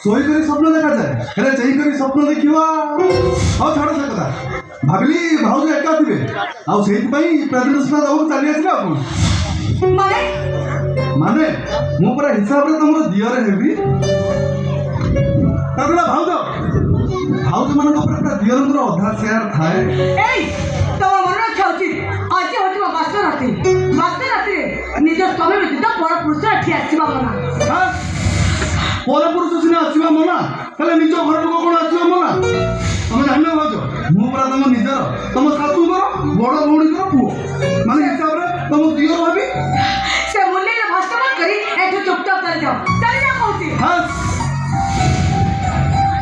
ଶୋଇ କରି ସ୍ୱପ୍ନ ଦେଖାଯାଏ ହେଲେ ଚେଇ କରି ସ୍ୱପ୍ନ ଦେଖିବା ଆଉ ଛାଡ଼ ସେ କଥା ଭାବିଲି ଭାଉଜ ଏକା ଥିବେ ଆଉ ସେଇଥିପାଇଁ ପ୍ରେଜେଣ୍ଟେସନ୍ ଦେବାକୁ ଚାଲି ଆସିଲେ ଆଉ କ'ଣ ମାନେ ମୁଁ ପୁରା ହିସାବରେ ତମର ଦିଅରେ ହେବି ତାପରେ ଭାଉଜ ମାନଙ୍କ ଉପରେ ପୁରା ଦିଅରଙ୍କର ଅଧା ସେୟାର ଥାଏ ତମ ମନେ ରଖାଉଛି ଆଜି ହଉଛି ବାସ୍ତ ରାତିରେ ନିଜ ସ୍ୱାମୀ ବ୍ୟତୀତ ପର ପୁରୁଷ ଏଠି ଆସିବା ମନା ପରପୁରୁଷ ସିନା ଆସିବା ମନା ହେଲେ ନିଜ ଘର ଲୋକ କ'ଣ ଆସିବା ମନା ତମେ ଜାଣିନ ଭାଉଜ ମୁଁ ପୁରା ତମ ନିଜର ତମ ଶାଶୁଙ୍କର ବଡ଼ ଭଉଣୀଙ୍କର ପୁଅ ମାନେ ହିସାବରେ ତମ ଦିଅର ଭାବି ସେ ମୁଣ୍ଡରେ ଭାଷଣ କରି ଏଠୁ ଚୁପଚାପ ଚାଲିଯାଅ କହୁଛି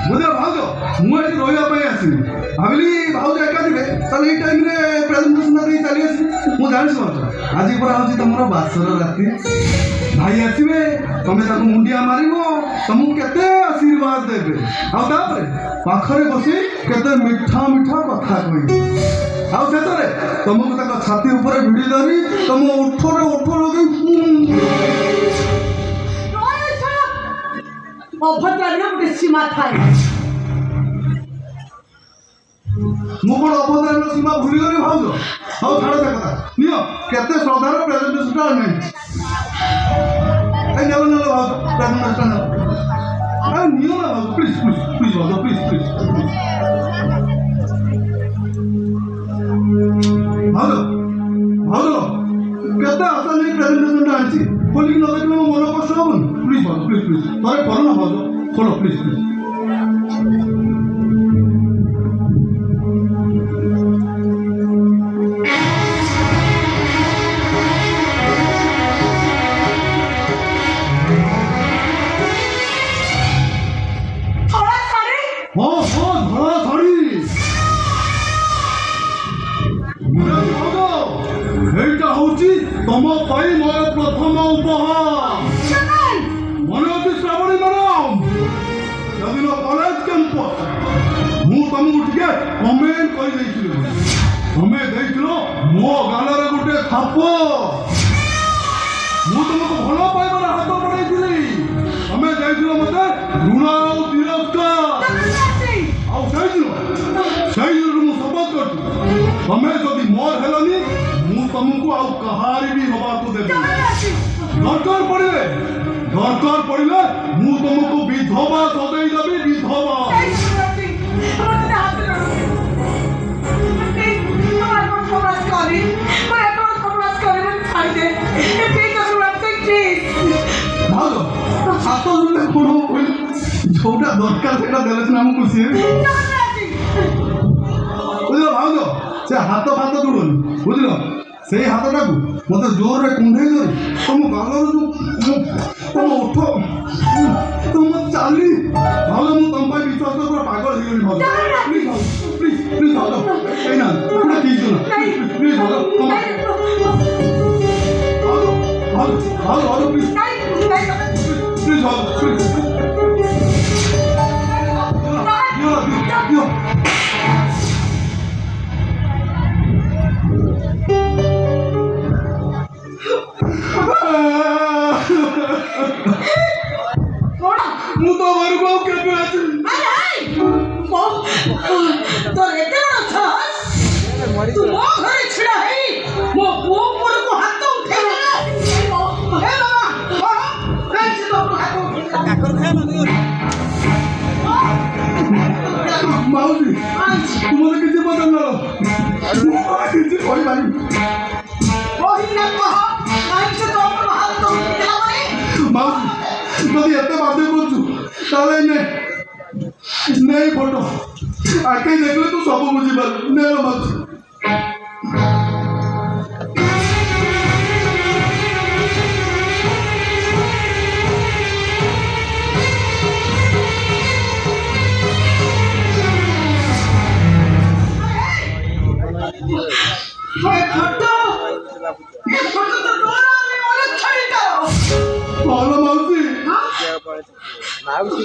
ବୁଝିଲ ଭାଉଜ ମୁଁ ଏଠି ରହିବା ପାଇଁ ଆସିନି ଭାବିଲି ଭାଉଜ ଏକା ଥିବେ ତାହେଲେ ଏଇ ଟାଇମ୍ରେ ପ୍ରେଜେଣ୍ଟେସନ୍ ଦେଇ ଚାଲି ଆସିବି ମୁଁ ଜାଣିଛି ଭାଉଜ ଆଜି ପୁରା ହେଉଛି ତମର ବାସର ରାତି ଭାଇ ଆସିବେ ତମେ ତାକୁ ମୁଣ୍ଡିଆ ମାରିବ ତମକୁ କେତେ ଆଶୀର୍ବାଦ ଦେବେ ଆଉ ତାପରେ ପାଖରେ ବସି କେତେ ମିଠା ମିଠା କଥା କହିବେ ଆଉ ଶେଷରେ ତମକୁ ତାଙ୍କ ଛାତି ଉପରେ ଭିଡ଼ି ଧରି ତମ ଓଠରେ ଓଠ ଲଗେଇ ଅଭଦ୍ରାମୀର ଗୋଟେ ସୀମା ଥାଏ ମୁଁ କ'ଣ ଅଭଦ୍ରାମୀର ସୀମା ଭୁଲିଗଲି ଭାଉଜ ହଉ ଛାଡ଼ ସେ କଥା ନିଅ କେତେ ଶ୍ରଦ୍ଧାର ପ୍ରେଜେଣ୍ଟେସନ୍ଟା ନାହିଁ ନେବ ଭାଉଜ ପ୍ରେଜେଣ୍ଟେସନ୍ଟା ନେବ ନିଅ ନା ଭାଉଜ ପ୍ଲିଜ୍ ଭାଉଜ ପ୍ଲିଜ୍ ଭାଉଜ କେତେ ଆଶା ନେଇ ପ୍ରେଜେଣ୍ଟେସନ୍ଟା ଆଣିଛି ଖୋଲିକି ନ ଦେଖିଲେ ମୋ ମନ କଷ୍ଟ ହବନି ପ୍ଲିଜ୍ ଭାଉଜ ପ୍ଲିଜ୍ ଥରେ ଖୋଲ ନା ଭାଉଜ ଖୋଲ ପ୍ଲିଜ୍ ଧଳା ଶାଢ଼ୀ এইটা হচ্ছে তোমার পাই মোর প্রথম উপহার মনে হচ্ছে শ্রাবণী ম্যাডাম সেদিন কলেজ ক্যাম্পস মু তোমাকে টিকে কমেন্ট করে দিয়েছিল তুমি দেখছিল মো গালরে গোটে থাপ মু তোমাকে ভাল পাইবার হাত বড়াইছিলি তুমি দেখছিল মতে ঋণ আর তিরস্কার ଆଉ ସେଇଦିନରୁ ମୁଁ ଶପଥ କରିଛି ତମେ ଯଦି ମୋର ହେଲନି ମୁଁ ତମକୁ ଆଉ କାହାରି ବି ହବାକୁ ଦେବି ଦରକାର ପଡ଼ିଲେ ମୁଁ ତମକୁ ବିଧବା ସଦେଇ ଦେବି ବିଧବା ଭାଉଜ ହାତ ଯୋଉଟା କ'ଣ କହିଲେ ଯୋଉଟା ଦରକାର ସେଇଟା ଦେଲେ ସିନା ମୁଁ ଖୁସି ହେବି ବୁଝିଲ ଭାଉଜ ସେ ହାତ ଦୌଡ଼ନି ବୁଝିଲ ସେଇ ହାତଟାକୁ ମୋତେ ଜୋରରେ କୁଣ୍ଢେଇ ଧରି ତମ ଗାଲର ଯୋଉ ତମ ଓଠ ତମ ଚାଲି ଭାଉଜ ମୁଁ ତମ ପାଇଁ ବିଶ୍ୱାସ କରି ପୁରା ପାଗଳ ହେଇଗଲି ଭାଉଜ ପ୍ଲିଜ୍ ଭାଉଜ ଏଇନା ପୁରା ଠିକ୍ ପ୍ଲିଜ୍ ଭାଉଜ ଭାଉଜ ପ୍ଲିଜ୍ ଭାଉଜ ପ୍ଲିଜ୍ ମୁଁ ତ ଘରକୁ ଆଉ କେବେ ଆସିବି ତୋର ଏତେ ବଡ଼ ତୁ ମୋ ଘରେ ଛିଡ଼ା ହେଇ ମୋ ପୁଅ ଉପରକୁ ହାତ ଉଠେଇଲା ମାଉସୀ ତୁମର କିଛି ପସନ୍ଦ କିଛି କହିପାରିବି ମାଉସୀ ଯଦି ଏତେ ବାଧ୍ୟ କରୁଛୁ ତାହେଲେ ନେ ଫଟୋ ଆଖି ଦେଖିଲେ ତୁ ସବୁ ବୁଝିପାରିବୁ ନେ ମାଉସୀ ଭଲ ମାଉସୀ